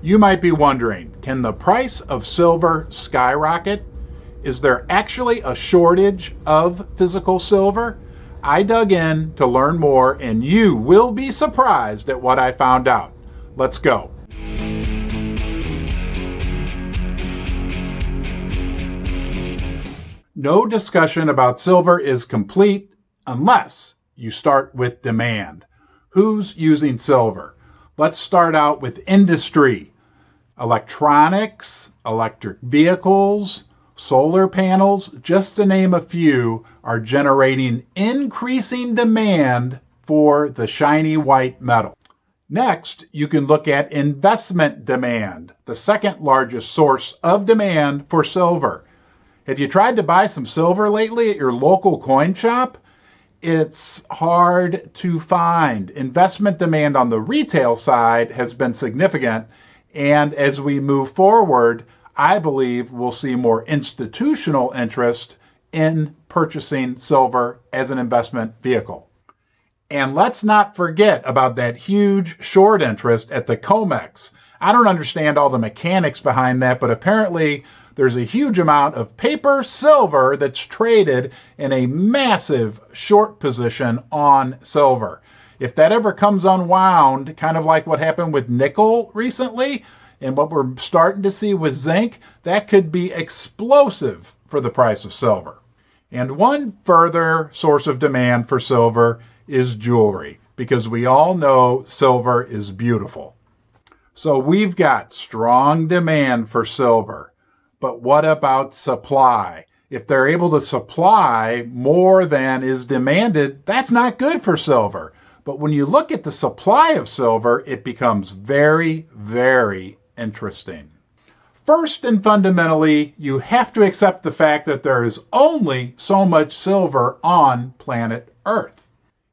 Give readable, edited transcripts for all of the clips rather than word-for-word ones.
You might be wondering, can the price of silver skyrocket? Is there actually a shortage of physical silver? I dug in to learn more, and you will be surprised at what I found out. Let's go. No discussion about silver is complete unless you start with demand. Who's using silver? Let's start out with industry. Electronics, electric vehicles, solar panels, just to name a few, are generating increasing demand for the shiny white metal. Next, you can look at investment demand, the second largest source of demand for silver. Have you tried to buy some silver lately at your local coin shop? It's hard to find. Investment demand on the retail side has been significant, and as we move forward, I believe we'll see more institutional interest in purchasing silver as an investment vehicle. And let's not forget about that huge short interest at the COMEX. I don't understand all the mechanics behind that, but apparently there's a huge amount of paper silver that's traded in a massive short position on silver. If that ever comes unwound, kind of like what happened with nickel recently, and what we're starting to see with zinc, that could be explosive for the price of silver. And one further source of demand for silver is jewelry, because we all know silver is beautiful. So we've got strong demand for silver. But what about supply? If they're able to supply more than is demanded, that's not good for silver. But when you look at the supply of silver, it becomes very, very interesting. First and fundamentally, you have to accept the fact that there is only so much silver on planet Earth.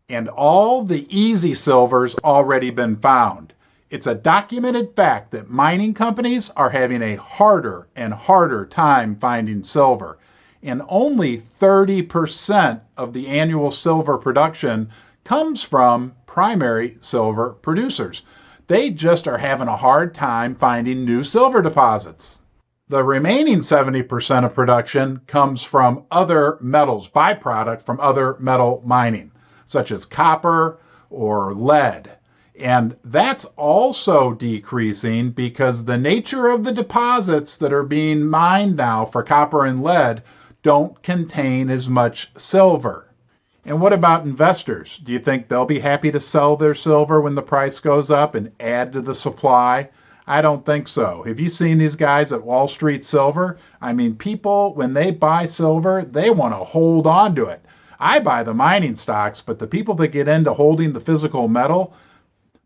And all the easy silver's already been found. It's a documented fact that mining companies are having a harder and harder time finding silver. And only 30% of the annual silver production comes from primary silver producers. They just are having a hard time finding new silver deposits. The remaining 70% of production comes from other metals, byproduct from other metal mining, such as copper or lead. And that's also decreasing because the nature of the deposits that are being mined now for copper and lead don't contain as much silver. And what about investors? Do you think they'll be happy to sell their silver when the price goes up and add to the supply? I don't think so. Have you seen these guys at Wall Street Silver? I mean, people, when they buy silver, they want to hold on to it. I buy the mining stocks, but the people that get into holding the physical metal,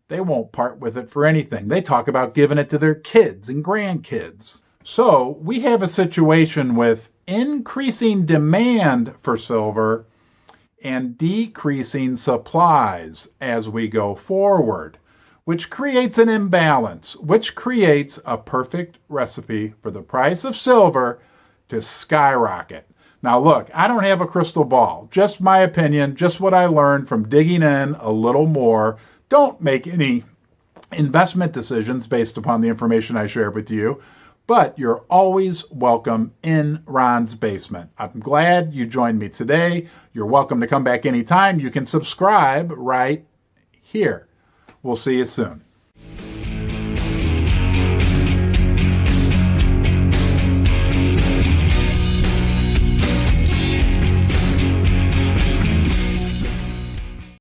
they won't part with it for anything. They talk about giving it to their kids and grandkids. So we have a situation with increasing demand for silver and decreasing supplies as we go forward, which creates an imbalance, which creates a perfect recipe for the price of silver to skyrocket. Now look, I don't have a crystal ball, just my opinion, just what I learned from digging in a little more. Don't make any investment decisions based upon the information I share with you, but you're always welcome in Ron's Basement. I'm glad you joined me today. You're welcome to come back anytime. You can subscribe right here. We'll see you soon.